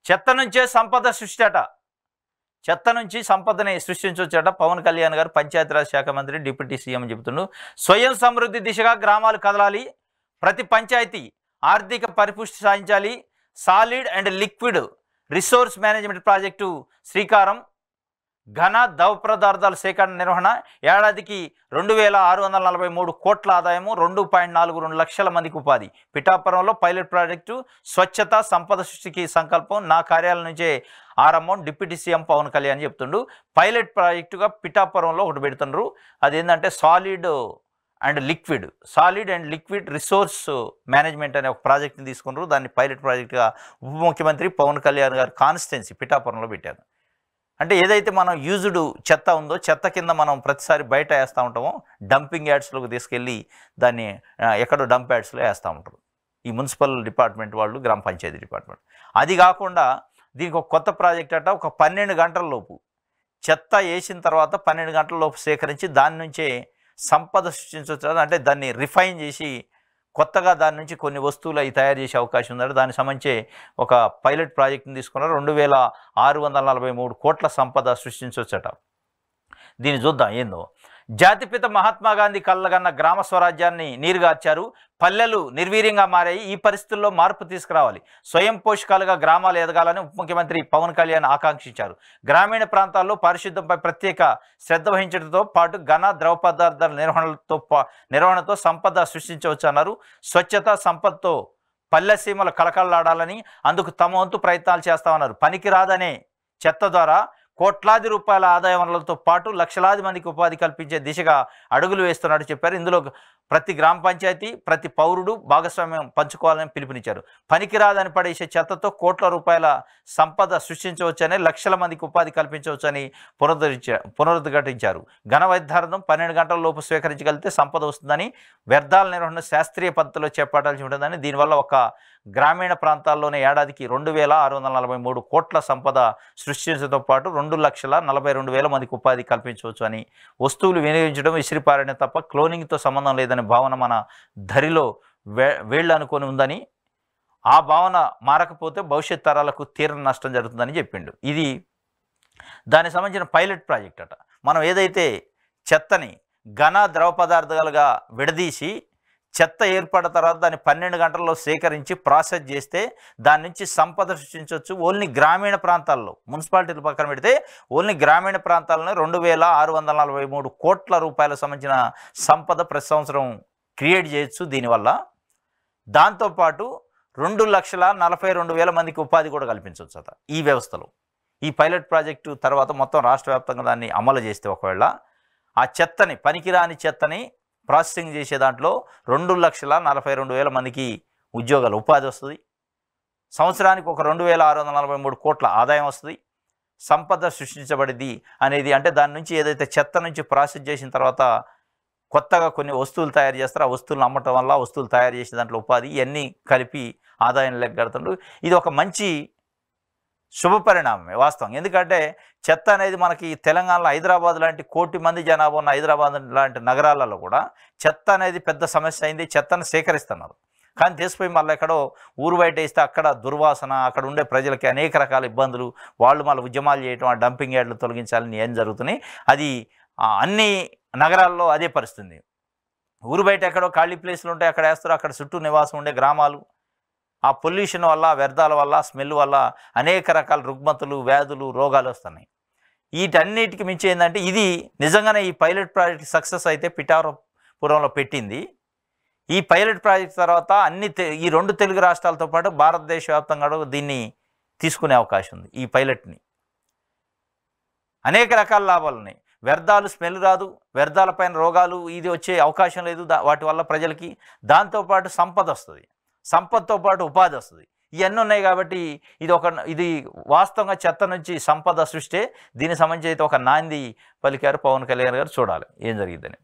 చెత్త నుంచే సంపద సృష్టి అట. చెత్త నుంచి సంపదని సృష్టించవచ్చట పవన్ కళ్యాణ్ గారు పంచాయతీరాజ్ శాఖ మంత్రి డిప్యూటీ సీఎం చెబుతుండు. స్వయం సమృద్ధి దిశగా గ్రామాలు కదలాలి, ప్రతి పంచాయతీ ఆర్థిక పరిపుష్టి సాధించాలి, solid and liquid resource management project శ్రీకారం, ఘన ద్రవ పదార్థాల సేకరణ నిర్వహణ, ఏడాదికి 2643 కోట్ల ఆదాయము, 2.42 లక్షల మందికి ఉపాధి. పిఠాపురంలో పైలట్ ప్రాజెక్టు స్వచ్ఛత సంపద సృష్టికి సంకల్పం, నా కార్యాలయం నుంచే ఆరంభం డిప్యూటీ సీఎం పవన్ కళ్యాణ్ చెప్తుండు. పైలట్ ప్రాజెక్టుగా పిఠాపురంలో ఒకటి పెడుతుండ్రు. అదేంటంటే solid and liquid resource management అనే ఒక ప్రాజెక్ట్ని తీసుకున్నారు. దాన్ని పైలట్ ప్రాజెక్టుగా ఉప ముఖ్యమంత్రి పవన్ కళ్యాణ్ గారు కాన్స్టిట్యున్సీ పిఠాపురంలో పెట్టారు. అంటే ఏదైతే మనం యూజ్డ్ చెత్త ఉందో, చెత్త కింద మనం ప్రతిసారి బయట వేస్తూ ఉంటామో, డంపింగ్ యార్డ్స్లోకి తీసుకెళ్ళి దాన్ని ఎక్కడో డంప్ యార్డ్స్లో వేస్తూ ఉంటారు ఈ మున్సిపల్ డిపార్ట్మెంట్ వాళ్ళు, గ్రామ పంచాయతీ డిపార్ట్మెంట్. అది కాకుండా దీనికి ఒక కొత్త ప్రాజెక్ట్ అట. ఒక 12 గంటల లోపు చెత్త వేసిన తర్వాత 12 గంటల లోపు సేకరించి దాని నుంచే సంపద సృష్టించవచ్చు. అంటే దాన్ని రిఫైన్ చేసి కొత్తగా దాని నుంచి కొన్ని వస్తువులు అవి తయారు చేసే అవకాశం ఉందంటే దానికి సంబంధించి ఒక పైలట్ ప్రాజెక్ట్ని తీసుకున్నారు. 2643 కోట్ల సంపద సృష్టించవచ్చట. దీన్ని చూద్దాం ఏందో. జాతిపిత మహాత్మా గాంధీ కళ్ళగన్న గ్రామ స్వరాజ్యాన్ని నీరుగార్చారు, పల్లెలు నిర్వీర్యంగా మారాయి, ఈ పరిస్థితుల్లో మార్పు తీసుకురావాలి, స్వయం పోషకాలుగా గ్రామాలు ఎదగాలని ఉప ముఖ్యమంత్రి పవన్ కళ్యాణ్ ఆకాంక్షించారు. గ్రామీణ ప్రాంతాల్లో పారిశుద్ధ్యంపై ప్రత్యేక శ్రద్ధ వహించడంతో పాటు ఘన ద్రవ పదార్థాల నిర్వహణతో సంపద సృష్టించవచ్చు అన్నారు. స్వచ్ఛత సంపదతో పల్లె సీమలు కళకళలాడాలని, అందుకు తమ వంతు ప్రయత్నాలు చేస్తామన్నారు. పనికిరాదనే చెత్త ద్వారా కోట్లాది రూపాయల ఆదాయ వనరులతో పాటు లక్షలాది మందికి ఉపాధి కల్పించే దిశగా అడుగులు వేస్తున్నట్టు చెప్పారు. ఇందులో ప్రతి గ్రామ పంచాయతీ, ప్రతి పౌరుడు భాగస్వామ్యం పంచుకోవాలని పిలుపునిచ్చారు. పనికిరాదని పడేసే చెత్తతో కోట్ల రూపాయల సంపద సృష్టించవచ్చని, లక్షల మందికి ఉపాధి కల్పించవచ్చని పునరుద్ఘాటించారు. ఘన వ్యర్థార్థం 12 గంటల లోపు స్వీకరించగలిగితే సంపద వస్తుందని, వ్యర్థాల నిర్వహణ శాస్త్రీయ పద్ధతిలో చేపట్టాల్సి ఉంటుందని, దీనివల్ల ఒక గ్రామీణ ప్రాంతాల్లోనే ఏడాదికి 2643 కోట్ల సంపద సృష్టించడంతో పాటు 2,42,000 మందికి ఉపాధి కల్పించవచ్చు అని, వస్తువులు వినియోగించడం విసిరిపారనే తప్ప క్లోనింగ్తో సంబంధం లేదనే భావన మన ధరిలో వేళ్ళు అనుకొని ఉందని, ఆ భావన మారకపోతే భవిష్యత్ తరాలకు తీవ్ర నష్టం జరుగుతుందని చెప్పిండు. ఇది దానికి సంబంధించిన పైలట్ ప్రాజెక్ట్ అట. మనం ఏదైతే చెత్తని ఘన ద్రవ పదార్థాలుగా విడదీసి చెత్త ఏర్పడిన తర్వాత దాన్ని 12 గంటల్లో సేకరించి ప్రాసెస్ చేస్తే దాని నుంచి సంపద సృష్టించవచ్చు. ఓన్లీ గ్రామీణ ప్రాంతాల్లో, మున్సిపాలిటీలు పక్కన పెడితే ఓన్లీ గ్రామీణ ప్రాంతాల్లోనే 2,643 కోట్ల రూపాయల సంబంధించిన సంపద ప్రతి సంవత్సరం క్రియేట్ చేయొచ్చు దీనివల్ల. దాంతోపాటు 2,42,000 మందికి ఉపాధి కూడా కల్పించవచ్చు అట ఈ వ్యవస్థలో. ఈ పైలట్ ప్రాజెక్టు తర్వాత మొత్తం రాష్ట్ర వ్యాప్తంగా దాన్ని అమలు చేస్తే ఒకవేళ ఆ చెత్తని, పనికిరాని చెత్తని ప్రాసెసింగ్ చేసే దాంట్లో 2,42,000 మందికి ఉద్యోగాలు, ఉపాధి వస్తుంది. సంవత్సరానికి ఒక 2,643 కోట్ల ఆదాయం వస్తుంది, సంపద సృష్టించబడింది అనేది. అంటే దాని నుంచి ఏదైతే చెత్త నుంచి ప్రాసెస్ చేసిన తర్వాత కొత్తగా కొన్ని వస్తువులు తయారు చేస్తారు, ఆ వస్తువులను అమ్మటం వల్ల వస్తువులు తయారు చేసే దాంట్లో ఉపాధి, ఇవన్నీ కలిపి ఆదాయం లెక్కగడుతుండ్రు. ఇది ఒక మంచి శుభపరిణామమే వాస్తవం. ఎందుకంటే చెత్త అనేది మనకి తెలంగాణలో హైదరాబాద్ లాంటి 1 కోటి మంది జనాభా ఉన్న హైదరాబాద్ లాంటి నగరాలలో కూడా చెత్త అనేది పెద్ద సమస్య అయింది. చెత్తను సేకరిస్తున్నారు, కానీ తీసిపోయి మళ్ళీ ఎక్కడో ఊరు బయట వేస్తే అక్కడ దుర్వాసన, అక్కడ ఉండే ప్రజలకి అనేక రకాల ఇబ్బందులు, వాళ్ళు మళ్ళీ ఉద్యమాలు చేయటం, ఆ డంపింగ్ యార్డ్లు తొలగించాలని ఏం జరుగుతున్నాయి. అది అన్ని నగరాల్లో అదే పరిస్థితి. ఊరు బయట ఎక్కడో ఖాళీ ప్లేస్లు ఉంటాయి, అక్కడ వేస్తారు. అక్కడ చుట్టూ నివాసం ఉండే గ్రామాలు ఆ పొల్యూషన్ వల్ల, వ్యర్థాల వల్ల, స్మెల్ వల్ల అనేక రకాల రుగ్మతులు, వ్యాధులు, రోగాలు వస్తున్నాయి. వీటన్నిటికి మించి ఏంటంటే ఇది నిజంగానే ఈ పైలట్ ప్రాజెక్ట్ సక్సెస్ అయితే పిఠాపురంలో పెట్టింది. ఈ పైలట్ ప్రాజెక్ట్ తర్వాత ఈ 2 తెలుగు రాష్ట్రాలతో పాటు భారతదేశ వ్యాప్తంగా దీన్ని తీసుకునే అవకాశం ఉంది. ఈ పైలట్ని అనేక రకాల లాభాలు ఉన్నాయి. వ్యర్థాలు, స్మెల్ రాదు, వ్యర్థాలపైన రోగాలు ఇది వచ్చే అవకాశం లేదు వాటి వల్ల ప్రజలకి. దాంతోపాటు సంపద వస్తుంది, సంపదతో పాటు ఉపాధి వస్తుంది. ఇవన్నీ ఉన్నాయి కాబట్టి ఇది వాస్తవంగా చెత్త నుంచి సంపద సృష్టి. దీనికి సంబంధించి అయితే ఒక నాంది పలికారు పవన్ కళ్యాణ్ గారు. చూడాలి ఏం జరిగిద్దని.